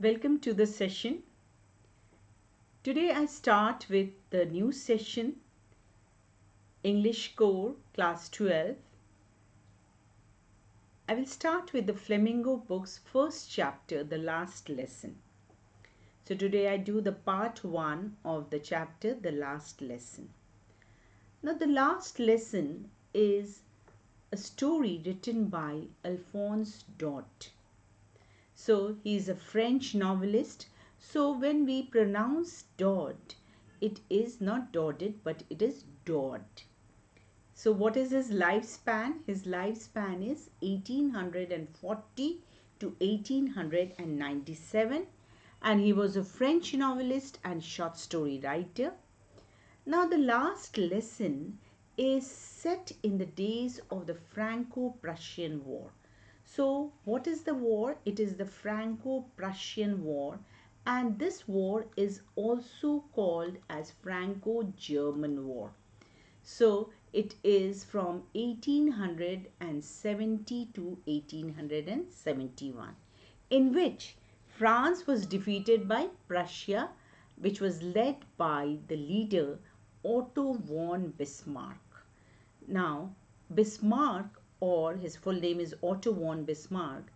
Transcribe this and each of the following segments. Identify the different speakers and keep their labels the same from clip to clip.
Speaker 1: Welcome to the session. Today I start with the new session, English Core, Class 12. I will start with the Flamingo book's first chapter, the last lesson. So today I do the part 1 of the chapter, the last lesson. Now the last lesson is a story written by Alphonse Daudet. So he is a French novelist. So when we pronounce Daudet, it is not Daudet but it is Daudet. So what is his lifespan? His lifespan is 1840 to 1897, and he was a French novelist and short story writer. Now the last lesson is set in the days of the Franco-Prussian War. So what is the war? It is the Franco-Prussian War, and this war is also called as Franco-German War. So it is from 1870 to 1871, in which France was defeated by Prussia, which was led by the leader Otto von Bismarck. Now, Bismarck, or his full name is Otto von Bismarck,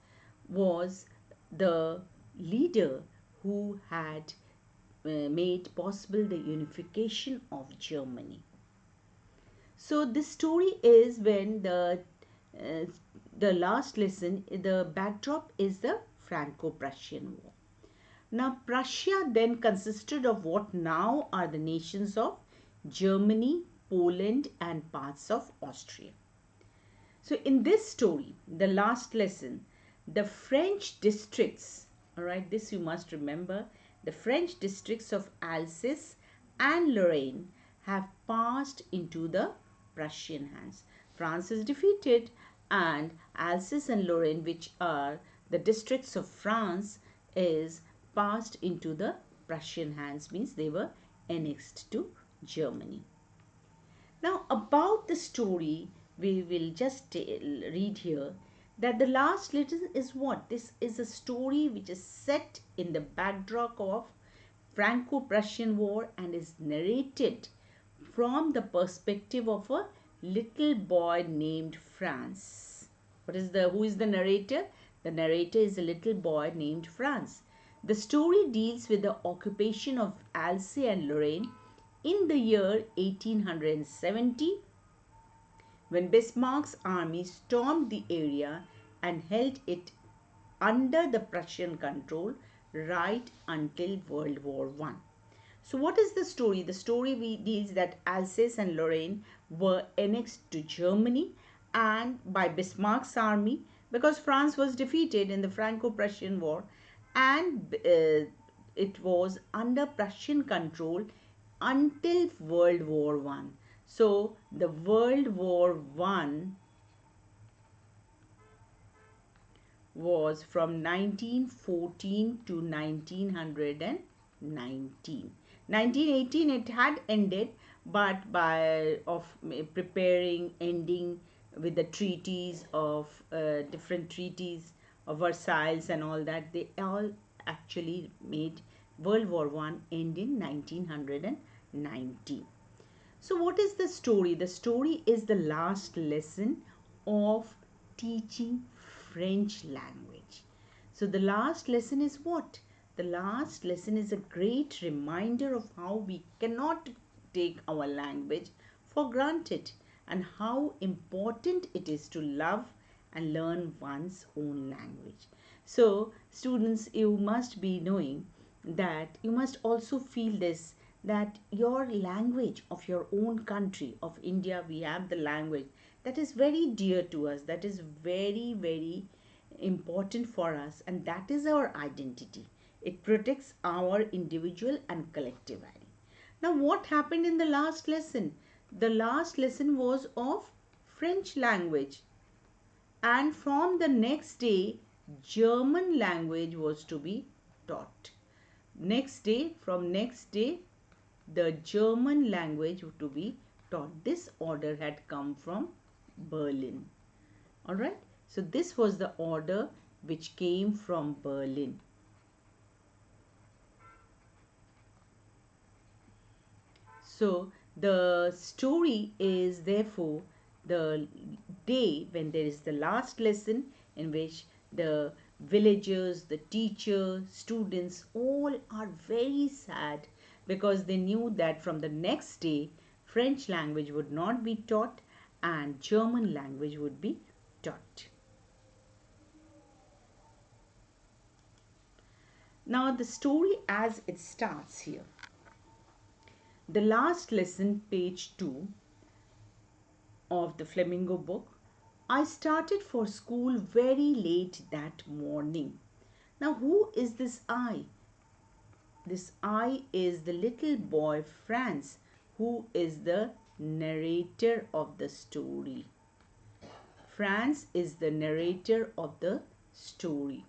Speaker 1: was the leader who had made possible the unification of Germany. So this story is when the last lesson, the backdrop is the Franco-Prussian War. Now Prussia then consisted of what now are the nations of Germany, Poland and parts of Austria. So in this story, the last lesson, the French districts, all right, this you must remember, the French districts of Alsace and Lorraine have passed into the Prussian hands. France is defeated and Alsace and Lorraine, which are the districts of France, is passed into the Prussian hands, means they were annexed to Germany. Now about the story, we will just read here that the last lesson is what? This is a story which is set in the backdrop of Franco-Prussian War and is narrated from the perspective of a little boy named Franz. Who is the narrator? The narrator is a little boy named Franz. The story deals with the occupation of Alsace and Lorraine in the year 1870, when Bismarck's army stormed the area and held it under the Prussian control right until World War I. So what is the story? The story deals that Alsace and Lorraine were annexed to Germany and by Bismarck's army, because France was defeated in the Franco-Prussian War, and it was under Prussian control until World War I. So the World War I was from 1914 to 1919. 1918 it had ended, but by preparing ending with the treaties of different treaties of Versailles and all that, they all actually made World War I end in 1919. So what is the story? The story is the last lesson of teaching French language. So the last lesson is what? The last lesson is a great reminder of how we cannot take our language for granted and how important it is to love and learn one's own language. So students, you must be knowing that you must also feel this, that your language of your own country, of India, we have the language that is very dear to us, that is very, very important for us, and that is our identity. It protects our individual and collective value. Now what happened in the last lesson? The last lesson was of French language, and from the next day German language was to be taught. From next day the German language to be taught. This order had come from Berlin. Alright, so this was the order which came from Berlin. So the story is therefore the day when there is the last lesson, in which the villagers, the teacher, students all are very sad because they knew that from the next day French language would not be taught and German language would be taught. Now the story as it starts here. The last lesson, page 2 of the Flamingo book. I started for school very late that morning. Now, who is this I? This I is the little boy Franz, who is the narrator of the story. Franz is the narrator of the story.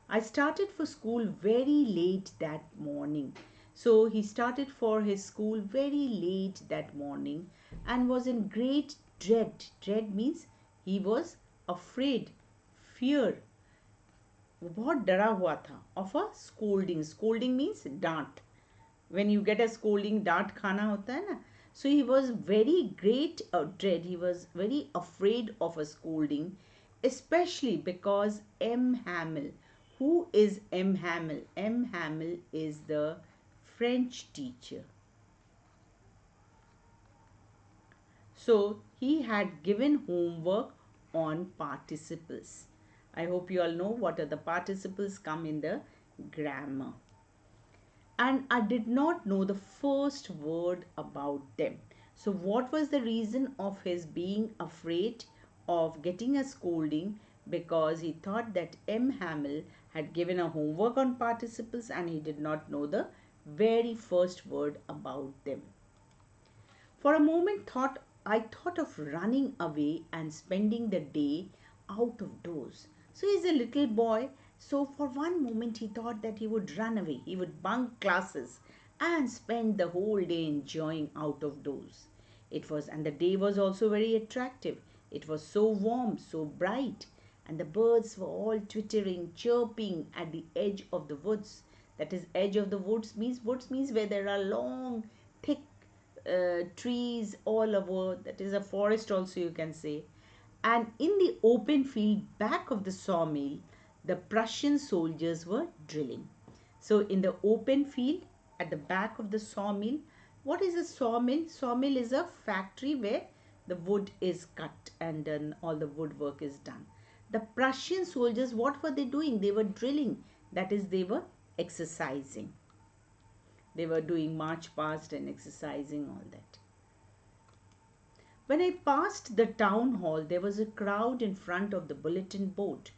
Speaker 1: I started for school very late that morning. So he started for his school very late that morning and was in great dread. Dread means he was afraid, fear. बहुत डरा हुआ था of a scolding. Scolding means डांट. When you get a scolding, डांट खाना होता है ना. So he was very great dread. He was very afraid of a scolding, especially because M. Hamel. Who is M. Hamel? M. Hamel is the French teacher. So he had given homework on participles. I hope you all know what are the participles come in the grammar. And I did not know the first word about them. So what was the reason of his being afraid of getting a scolding? Because he thought that M. Hamel had given a homework on participles and he did not know the very first word about them. For a moment I thought of running away and spending the day out of doors. So he's a little boy. So for one moment he thought that he would run away. He would bunk classes and spend the whole day enjoying out of doors. And the day was also very attractive. It was so warm, so bright, and the birds were all twittering, chirping at the edge of the woods. That is, edge of the woods means where there are long, thick trees all over. That is a forest also, you can say. And in the open field back of the sawmill, the Prussian soldiers were drilling. So in the open field at the back of the sawmill, what is a sawmill? Sawmill is a factory where the wood is cut and then all the woodwork is done. The Prussian soldiers, what were they doing? They were drilling. That is, they were exercising. They were doing march past and exercising, all that. When I passed the town hall, there was a crowd in front of the bulletin board.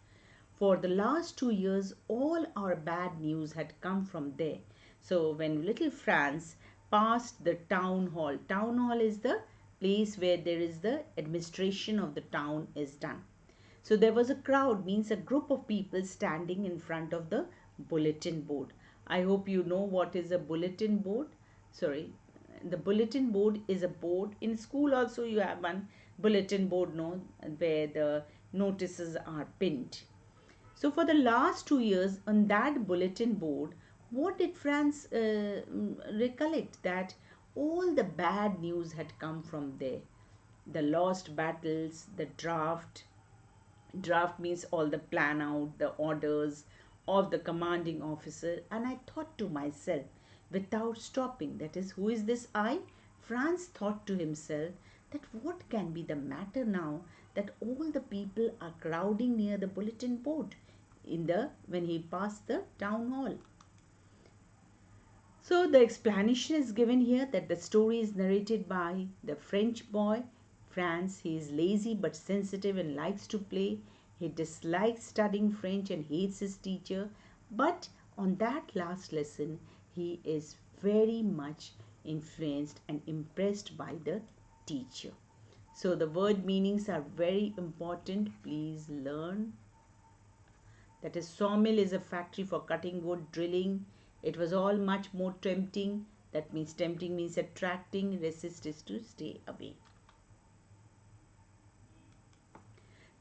Speaker 1: For the last 2 years, all our bad news had come from there. So when little Franz passed the town hall is the place where there is the administration of the town is done. So there was a crowd, means a group of people standing in front of the bulletin board. I hope you know what is a bulletin board. Sorry, the bulletin board is a board. In school also you have one bulletin board, no, where the notices are pinned. So for the last 2 years on that bulletin board, what did Franz recollect? That all the bad news had come from there. The lost battles, the draft. Draft means all the plan out, the orders of the commanding officer. And I thought to myself, without stopping, that is, who is this I? Franz thought to himself that what can be the matter now that all the people are crowding near the bulletin board when he passed the town hall. So the explanation is given here that the story is narrated by the French boy Franz. He is lazy but sensitive and likes to play. He dislikes studying French and hates his teacher. But on that last lesson, he is very much influenced and impressed by the teacher. So the word meanings are very important. Please learn. That is, sawmill is a factory for cutting wood, drilling. It was all much more tempting. That means tempting means attracting. Resist is to stay away.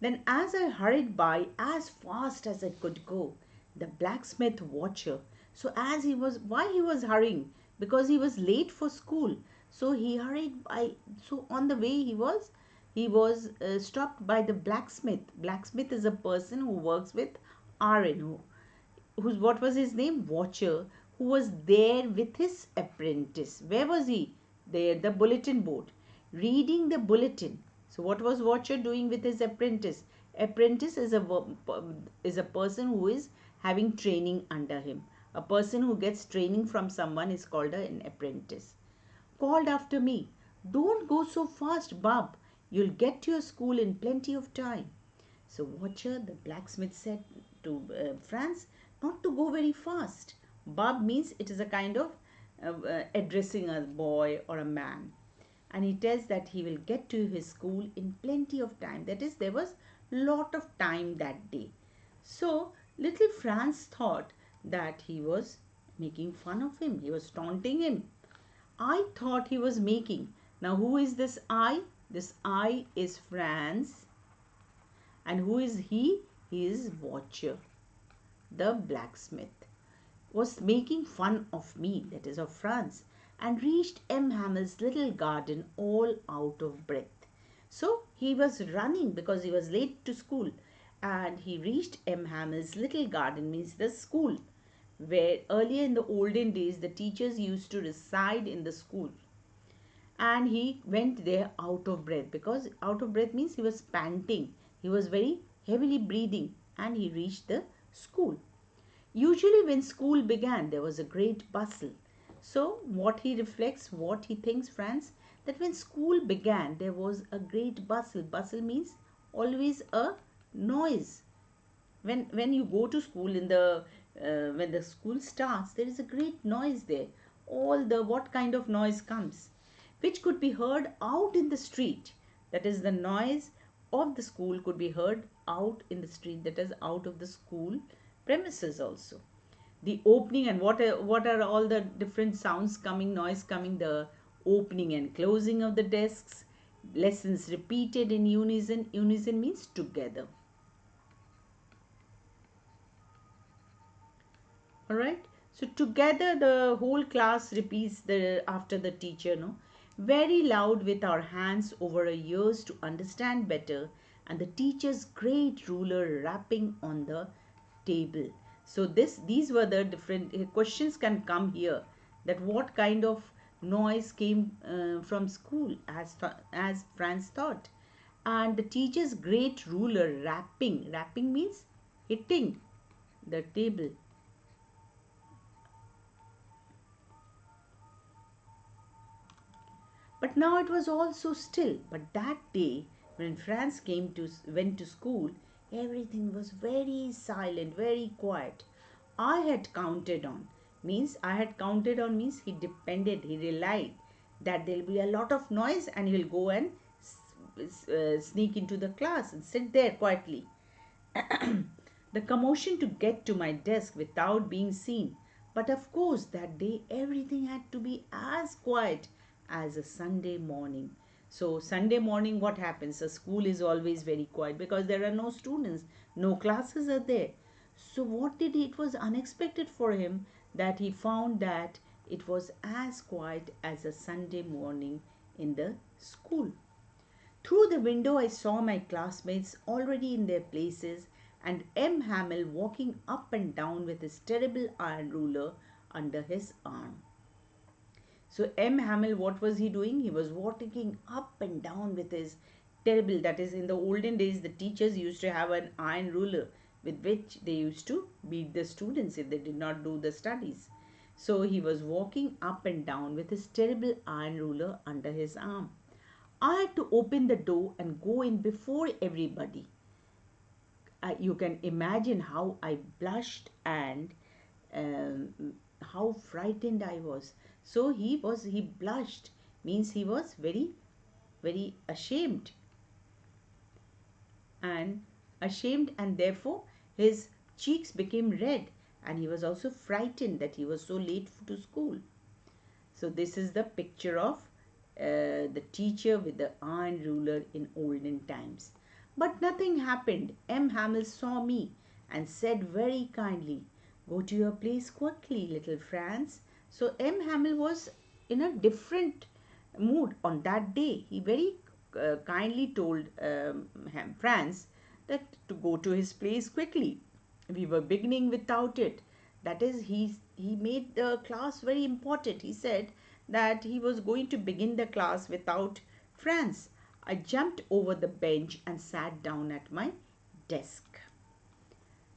Speaker 1: Then as I hurried by as fast as I could go, the blacksmith watcher. So why he was hurrying? Because he was late for school. So he hurried by. So on the way he was stopped by the blacksmith. Blacksmith is a person who works with iron. Who's what was his name? Watcher, who was there with his apprentice. Where was he? There, the bulletin board, reading the bulletin. So what was Watcher doing with his apprentice? Apprentice is a person who is having training under him. A person who gets training from someone is called an apprentice. Called after me. Don't go so fast, Bob. You'll get to your school in plenty of time. So Watcher, the blacksmith, said to Franz not to go very fast. Bob means it is a kind of addressing a boy or a man. And he tells that he will get to his school in plenty of time. That is, there was lot of time that day. So little Franz thought that he was making fun of him. He was taunting him. I thought he was making. Now who is this I? This I is Franz. And who is he? He is Watcher. The blacksmith was making fun of me, that is of Franz, and reached M. Hamel's little garden all out of breath. So he was running because he was late to school, and he reached M. Hamel's little garden, means the school, where earlier in the olden days the teachers used to reside in the school. And he went there out of breath, because out of breath means he was panting, he was very heavily breathing, and he reached the school. Usually when school began there was a great bustle. So what he reflects, what he thinks, Franz, that when school began there was a great bustle. Bustle means always a noise. When you go to school in the when the school starts, there is a great noise there. All the what kind of noise comes, which could be heard out in the street. That is, the noise of the school could be heard out in the street, that is, out of the school premises also. The opening, and what are all the different sounds coming, noise coming? The opening and closing of the desks, lessons repeated in unison. Unison means together. All right. So together the whole class repeats the after the teacher, no, very loud, with our hands over our ears to understand better, and the teacher's great ruler rapping on the table. So these were the different questions can come here, that what kind of noise came from school, as Franz thought. And the teacher's great ruler rapping means hitting the table. But now it was all so still. But that day, when Franz went to school, everything was very silent, very quiet. I had counted on means he relied that there'll be a lot of noise and he'll go and sneak into the class and sit there quietly. The commotion to get to my desk without being seen. But of course, that day everything had to be as quiet as a Sunday morning. So, Sunday morning, what happens? The school is always very quiet because there are no students, no classes are there. So, what did he? It was unexpected for him that he found that it was as quiet as a Sunday morning in the school. Through the window, I saw my classmates already in their places, and M. Hamel walking up and down with his terrible iron ruler under his arm. So M. Hamel, what was he doing? He was walking up and down with his terrible, that is, in the olden days, the teachers used to have an iron ruler with which they used to beat the students if they did not do the studies. So he was walking up and down with his terrible iron ruler under his arm. I had to open the door and go in before everybody. You can imagine how I blushed and how frightened I was. So he blushed, means he was very, very and ashamed, and therefore his cheeks became red, and he was also frightened that he was so late to school. So this is the picture of the teacher with the iron ruler in olden times. But nothing happened. M. Hamel saw me and said very kindly, "Go to your place quickly, little Franz." So M. Hamel was in a different mood on that day. He very kindly told Franz that to go to his place quickly. We were beginning without it. That is, he made the class very important. He said that he was going to begin the class without Franz. I jumped over the bench and sat down at my desk.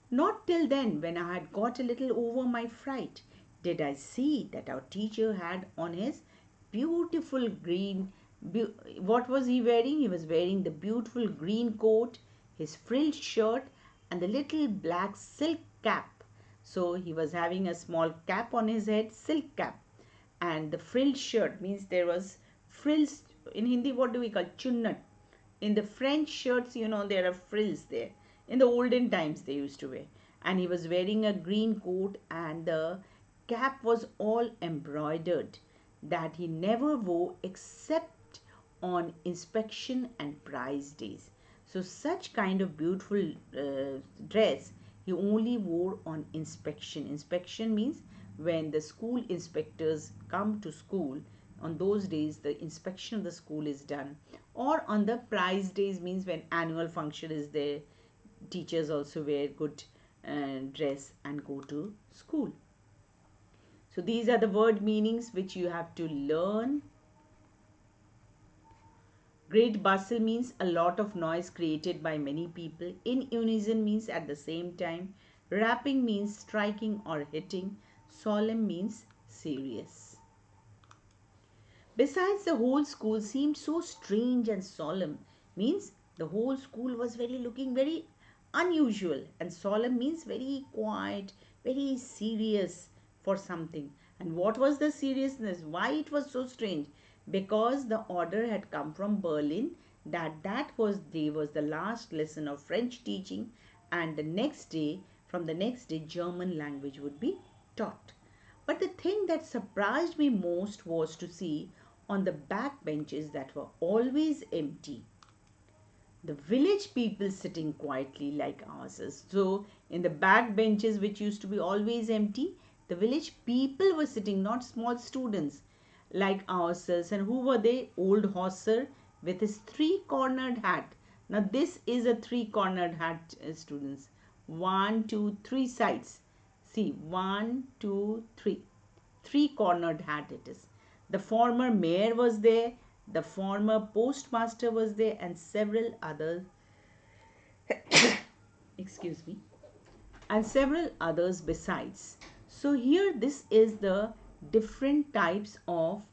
Speaker 1: Not till then, when I had got a little over my fright, did I see that our teacher had on his beautiful green. What was he wearing? He was wearing the beautiful green coat, his frilled shirt, and the little black silk cap. So he was having a small cap on his head, silk cap, and the frilled shirt means there was frills. In Hindi, what do we call chunnat? In the French shirts, there are frills there. In the olden times, they used to wear. And he was wearing a green coat, and the cap was all embroidered, that he never wore except on inspection and prize days. So, such kind of beautiful dress he only wore on inspection. Inspection means when the school inspectors come to school. On those days, the inspection of the school is done, or on the prize days means when annual function is there, teachers also wear good dress and go to school. So these are the word meanings which you have to learn. Great bustle means a lot of noise created by many people. In unison means at the same time. Rapping means striking or hitting. Solemn means serious. Besides, the whole school seemed so strange and solemn, means the whole school was looking very unusual, and solemn means very quiet, very serious for something. And what was the seriousness? Why it was so strange? Because the order had come from Berlin that was the last lesson of French teaching, and from the next day German language would be taught. But the thing that surprised me most was to see on the back benches that were always empty, the village people sitting quietly like ours. So, in the back benches which used to be always empty, the village people were sitting, not small students like ourselves. And who were they? Old Hosser with his three-cornered hat. Now, this is a three-cornered hat, students. 1, 2, 3 sides. See, 1, 2, 3. Three-cornered hat it is. The former mayor was there, the former postmaster was there, and several others, excuse me, and several others besides. So here this is the different types of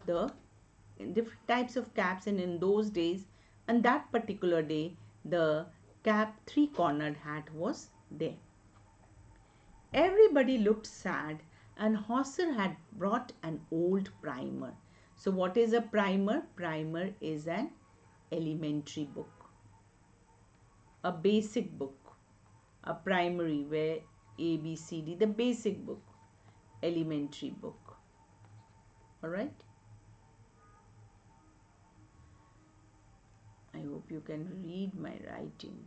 Speaker 1: caps, and in those days, on that particular day, the cap three-cornered hat was there. Everybody looked sad, and Hosser had brought an old primer. So what is a primer? Primer is an elementary book, a basic book, a primary where A, B, C, D, the basic book, elementary book. All right. I hope you can read my writing.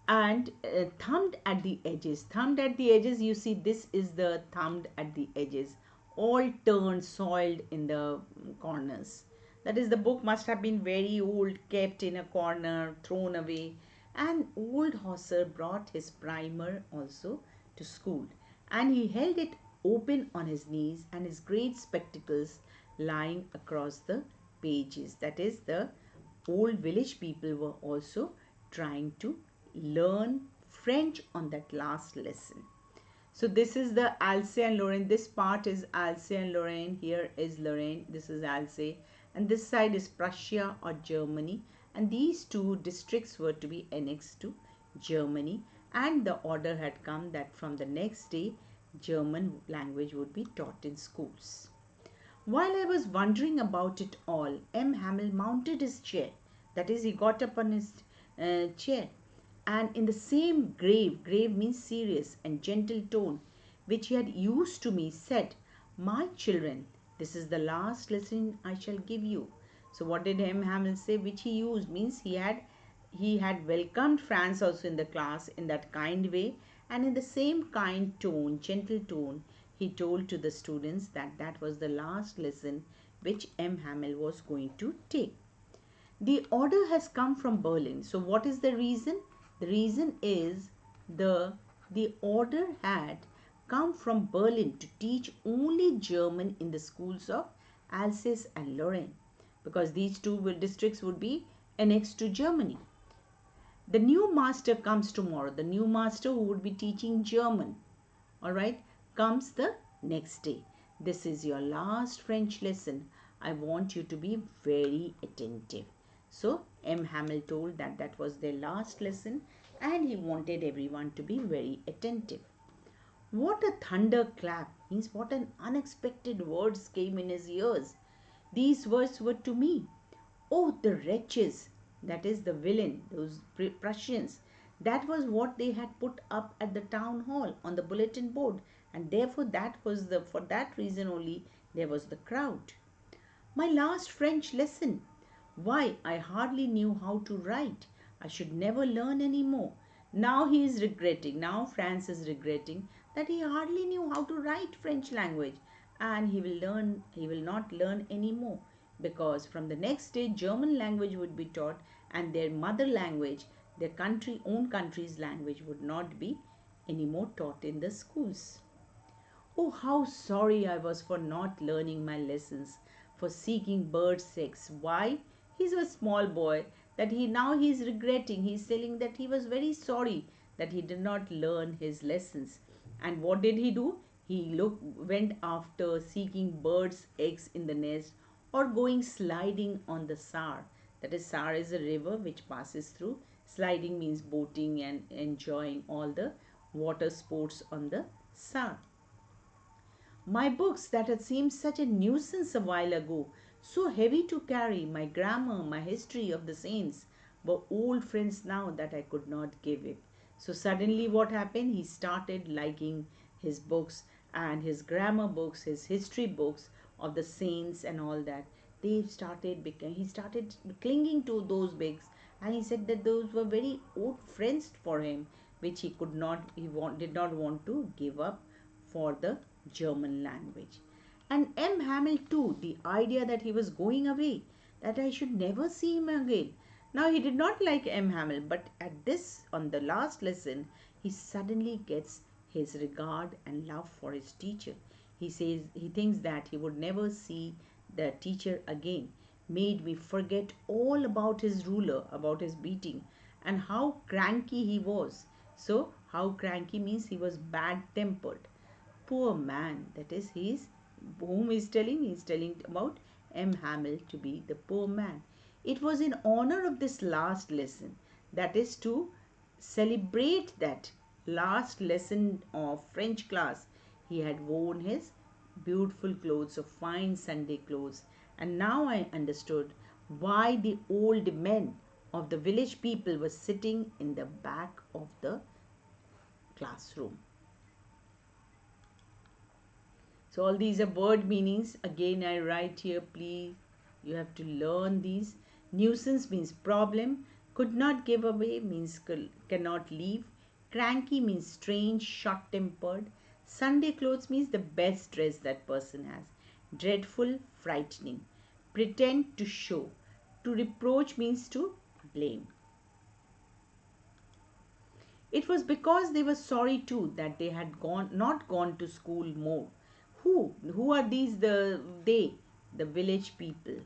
Speaker 1: And thumbed at the edges, you see this is the thumbed at the edges, all turned, soiled in the corners. That is, the book must have been very old, kept in a corner, thrown away. And old Hosser brought his primer also to school, and he held it open on his knees, and his great spectacles lying across the pages. That is, the old village people were also trying to learn French on that last lesson. So this is the Alsace and Lorraine. This part is Alsace and Lorraine. Here is Lorraine. This is Alsace. And this side is Prussia or Germany. And these two districts were to be annexed to Germany. And the order had come that from the next day, German language would be taught in schools. While I was wondering about it all, M. Hamel mounted his chair. That is, he got up on his chair, and in the same grave means serious and gentle tone, which he had used to me, said, "My children, this is the last lesson I shall give you." So what did M. Hamel say? Which he used means he had welcomed Franz also in the class in that kind way, and in the same kind tone, gentle tone, he told to the students that that was the last lesson which M. Hamel was going to take. The order has come from Berlin. So what is the reason? The reason is the order had come from Berlin to teach only German in the schools of Alsace and Lorraine, because these two districts would be annexed to Germany. The new master comes tomorrow. The new master who would be teaching German, all right, comes the next day. This is your last French lesson. I want you to be very attentive. So M. Hamel told that that was their last lesson and he wanted everyone to be very attentive. What a thunderclap, means what an unexpected words came in his ears. These words were to me. Oh, the wretches, that is the villain, those Prussians. That was what they had put up at the town hall on the bulletin board, and therefore for that reason only there was the crowd. My last French lesson. Why, I hardly knew how to write. I should never learn any more. Now he is regretting, now France is regretting that he hardly knew how to write French language, and he will not learn any more, because from the next day German language would be taught and their mother language, their own country's language would not be anymore taught in the schools. Oh, how sorry I was for not learning my lessons, for seeking birds' eggs. Why? He's a small boy that he's regretting. He's telling that he was very sorry that he did not learn his lessons. And what did he do? Went after seeking birds' eggs in the nest or going sliding on the Saar. That is, Saar is a river which passes through. Sliding means boating and enjoying all the water sports on the Saar. My books that had seemed such a nuisance a while ago, so heavy to carry, my grammar, my history of the saints, were old friends now that I could not give it. So suddenly what happened? He started liking his books and his grammar books, his history books of the saints and all that. He started clinging to those books, and he said that those were very old friends for him, which did not want to give up for the German language. And M. Hamel too, the idea that he was going away, that I should never see him again. Now he did not like M. Hamel, but on the last lesson, he suddenly gets his regard and love for his teacher. He says he thinks that he would never see the teacher again. Made me forget all about his ruler, about his beating, and how cranky he was. So, how cranky means he was bad tempered. Poor man, that is, whom he's telling? He's telling about M. Hamel to be the poor man. It was in honor of this last lesson, that is to celebrate that last lesson of French class. He had worn his beautiful clothes, of fine Sunday clothes, and now I understood why the old men of the village people were sitting in the back of the classroom. So all these are word meanings. Again, I write here, please, you have to learn these. Nuisance means problem. Could not give away means cannot leave. Cranky means strange, short-tempered. Sunday clothes means the best dress that person has. Dreadful, frightening. Pretend, to show. To reproach means to blame. It was because they were sorry too that they had not gone to school more. Who are these? The village people.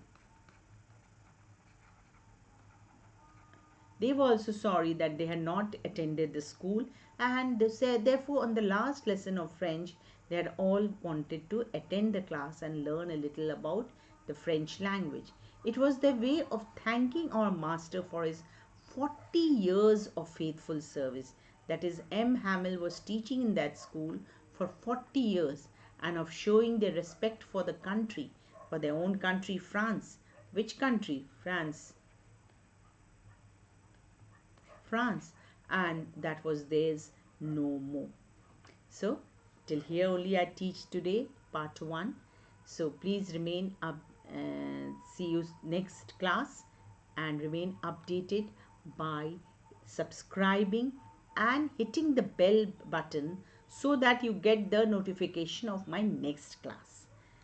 Speaker 1: They were also sorry that they had not attended the school, and they said, therefore, on the last lesson of French, they had all wanted to attend the class and learn a little about the French language. It was their way of thanking our master for his 40 years of faithful service. That is, M. Hamel was teaching in that school for 40 years, and of showing their respect for the country, for their own country, France. Which country? France. France. And that was theirs no more. So, till here only I teach today, part 1. So, please remain up. See you next class, and remain updated by subscribing and hitting the bell button, so that you get the notification of my next class.